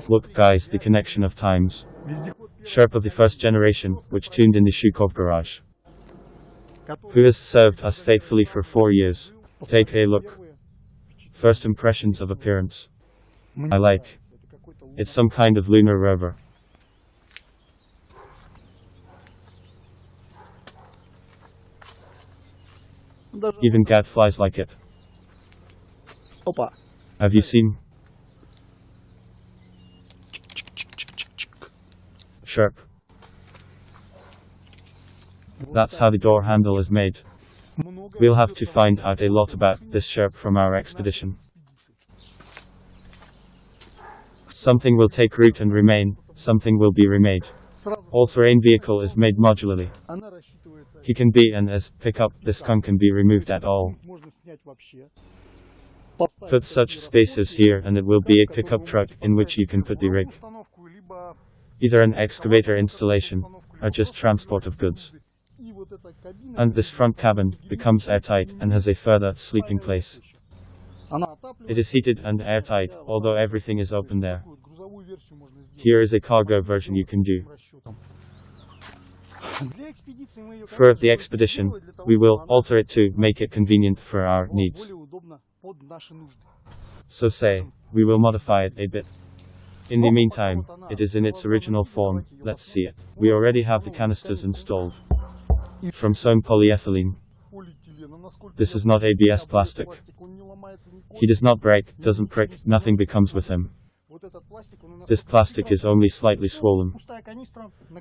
Look guys, the connection of times. SHERP of the first generation, which tuned in the Shukov garage. Who has served us faithfully for 4 years. Take a look. First impressions of appearance. I like. It's some kind of lunar rover. Even gadflies like it. Have you seen? SHERP. That's how the door handle is made. We'll have to find out a lot about this SHERP from our expedition. Something will take root and remain, something will be remade. All-terrain vehicle is made modularly. He can be and as pickup, this can be removed at all. Put such spaces here and it will be a pickup truck in which you can put the rig. Either an excavator installation, or just transport of goods. And this front cabin becomes airtight and has a further sleeping place. It is heated and airtight, although everything is open there. Here is a cargo version you can do. For the expedition, we will alter it to make it convenient for our needs. So say, we will modify it a bit. In the meantime, it is in its original form, let's see it. We already have the canisters installed. From sewn polyethylene. This is not ABS plastic. He does not break, doesn't prick, nothing becomes with him. This plastic is only slightly swollen.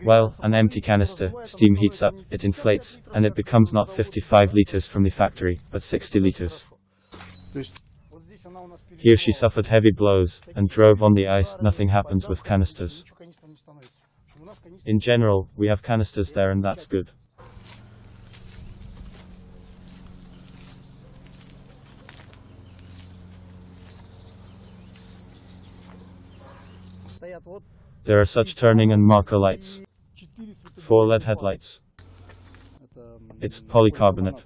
Well, an empty canister, steam heats up, it inflates, and it becomes not 55 liters from the factory, but 60 liters. Here she suffered heavy blows, and drove on the ice, nothing happens with canisters. In general, we have canisters there and that's good. There are such turning and marker lights. 4 LED headlights. It's polycarbonate.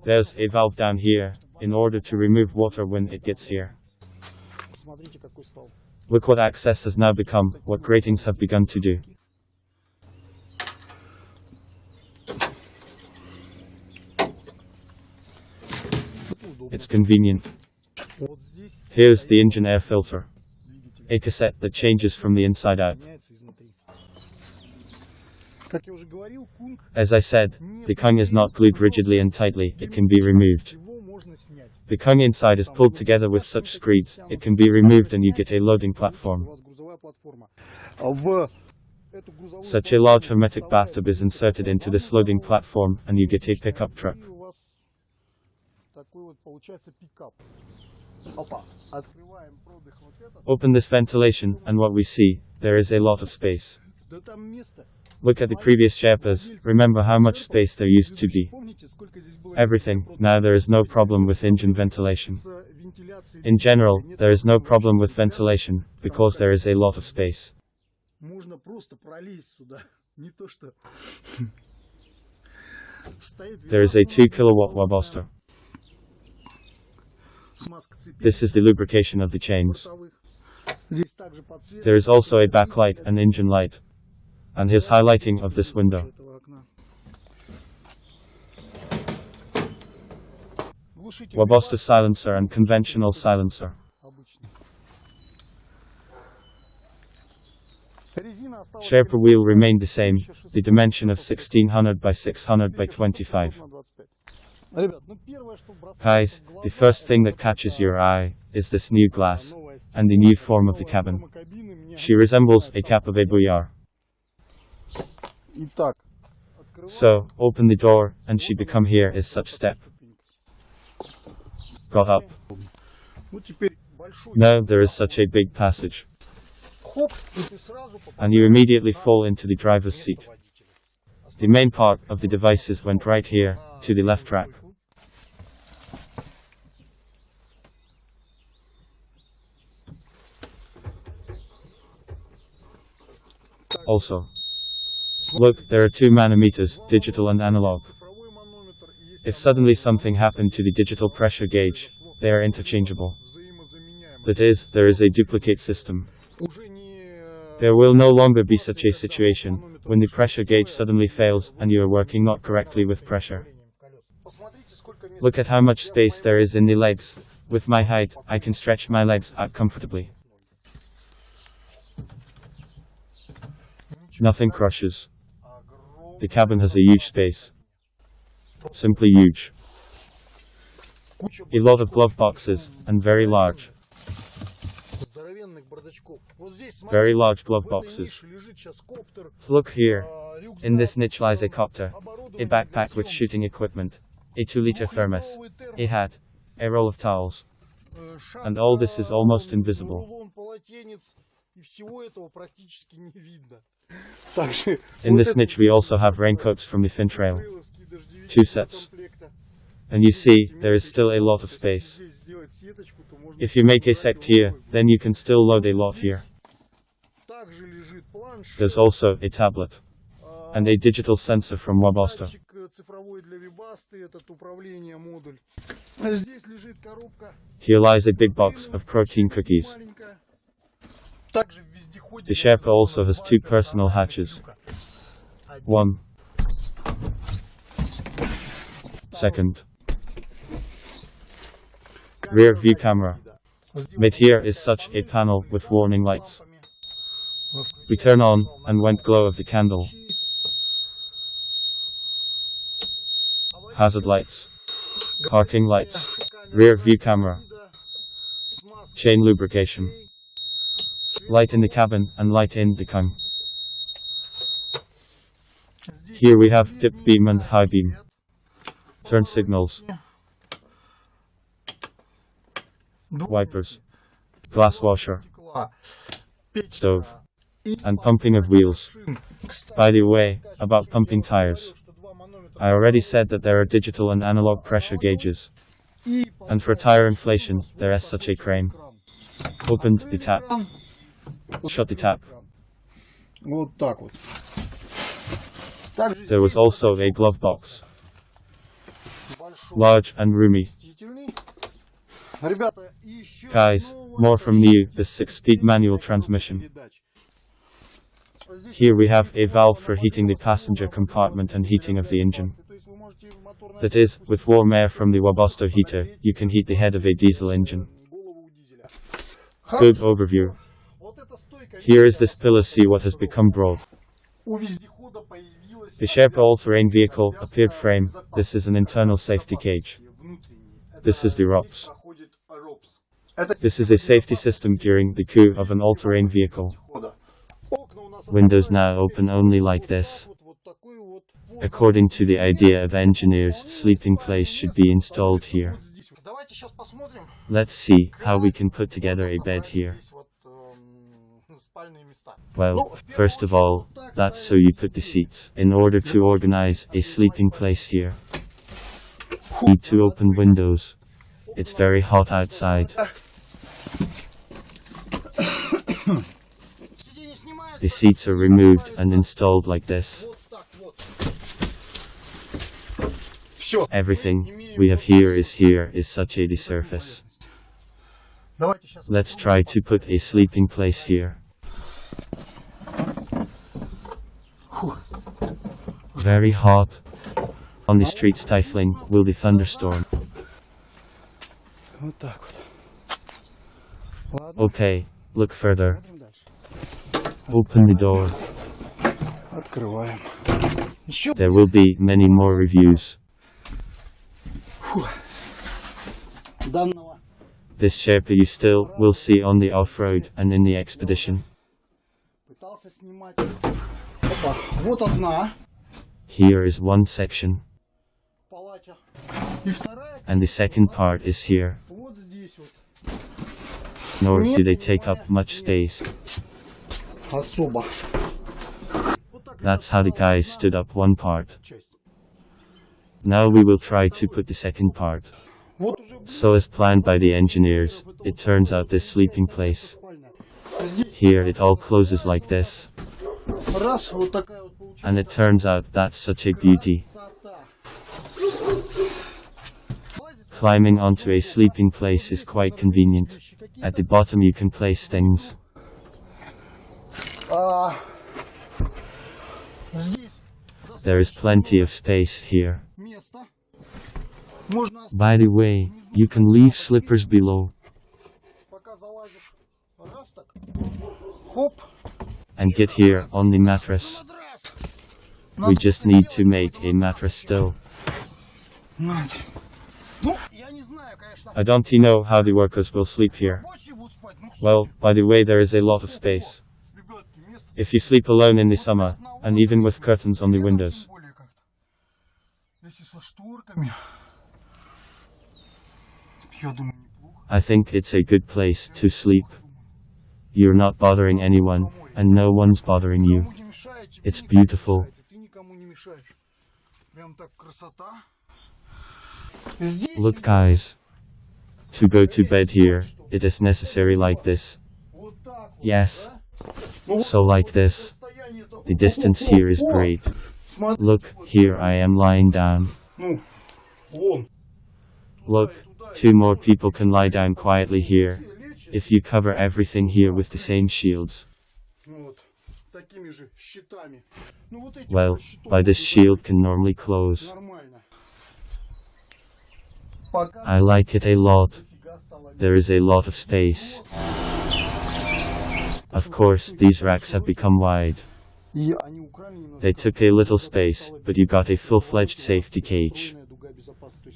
There's a valve down here, in order to remove water when it gets here. Look what access has now become, what gratings have begun to do. It's convenient. Here's the engine air filter. A cassette that changes from the inside out. As I said, the kung is not glued rigidly and tightly, it can be removed. The kung inside is pulled together with such screeds, it can be removed and you get a loading platform. Such a large hermetic bathtub is inserted into this loading platform and you get a pickup truck. Open this ventilation, and what we see, there is a lot of space. Look at the previous Sherpas, remember how much space there used to be. Everything, now there is no problem with engine ventilation. In general, there is no problem with ventilation, because there is a lot of space. There is a 2 kilowatt Waboster. This is the lubrication of the chains. There is also a backlight and engine light. And here's highlighting of this window. Waboster silencer and conventional silencer. Sherpa wheel remained the same, the dimension of 1600 by 600 by 25. Guys, the first thing that catches your eye is this new glass, and the new form of the cabin. She resembles a cap of a boyar. So, open the door, and she become here is such step. Got up. Now there is such a big passage. And you immediately fall into the driver's seat. The main part of the devices went right here, to the left rack. Also, look, there are 2 manometers, digital and analog. If suddenly something happened to the digital pressure gauge, they are interchangeable. That is, there is a duplicate system. There will no longer be such a situation, when the pressure gauge suddenly fails, and you are working not correctly with pressure. Look at how much space there is in the legs. With my height, I can stretch my legs out comfortably. Nothing crushes. The cabin has a huge space. Simply huge. A lot of glove boxes, and very large. Very large glove boxes. Look here. In this niche lies a copter, a backpack with shooting equipment, a 2-liter thermos, a hat, a roll of towels. And all this is almost invisible. In this niche we also have raincoats from the Fintrail. 2 sets. And you see, there is still a lot of space. If you make a sect here, then you can still load a lot here. There's also a tablet. And a digital sensor from Webasto. Here lies a big box of protein cookies. The Sherpa also has 2 personal hatches. 1. Second. Rear view camera. Made here is such a panel with warning lights. We turn on, and went glow of the candle. Hazard lights. Parking lights. Rear view camera. Chain lubrication. Light in the cabin, and light in the cabin. Here we have dip beam and high beam. Turn signals. Wipers. Glass washer. Stove. And pumping of wheels. By the way, about pumping tires. I already said that there are digital and analog pressure gauges. And for tire inflation, there is such a crane. Opened the tap. Shut the tap. There was also a glove box. Large and roomy. Guys, more from new, this 6-speed manual transmission. Here we have a valve for heating the passenger compartment and heating of the engine. That is, with warm air from the Webasto heater, you can heat the head of a diesel engine. Good overview. Here is this pillar, see what has become broad. The Sherpa all-terrain vehicle, appeared frame, this is an internal safety cage. This is the ROPS. This is a safety system during the coup of an all-terrain vehicle. Windows now open only like this. According to the idea of engineers, sleeping place should be installed here. Let's see how we can put together a bed here. Well, first of all, that's so you put the seats, in order to organize a sleeping place here. Need to open windows. It's very hot outside. The seats are removed and installed like this. Everything we have here is such a surface. Let's try to put a sleeping place here. Very hot. On the street stifling, will the thunderstorm. Okay, look further. Open the door. There will be many more reviews. This Sherpa you still will see on the off-road and in the expedition. Here is one section. And the second part is here. Nor do they take up much space. That's how the guys stood up one part. Now we will try to put the second part. So as planned by the engineers, it turns out this sleeping place. Here it all closes like this. And it turns out that's such a beauty. Climbing onto a sleeping place is quite convenient. At the bottom you can place things. There is plenty of space here. By the way, you can leave slippers below. And get here on the mattress. We just need to make a mattress still. I don't know how the workers will sleep here. Well, by the way, there is a lot of space. If you sleep alone in the summer, and even with curtains on the windows. I think it's a good place to sleep. You're not bothering anyone, and no one's bothering you. It's beautiful. Look guys. To go to bed here, it is necessary like this. Yes. So like this. The distance here is great. Look, here I am lying down. Look, 2 more people can lie down quietly here. If you cover everything here with the same shields. Well, by this shield can normally close. I like it a lot. There is a lot of space. Of course, these racks have become wide. They took a little space, but you got a full-fledged safety cage.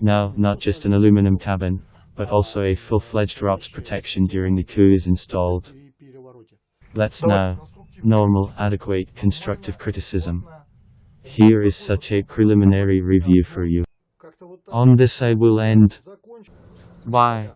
Now, not just an aluminum cabin, but also a full-fledged ROPS protection during the coup is installed. Let's now, normal, adequate, constructive criticism. Here is such a preliminary review for you. On this I will end. Bye.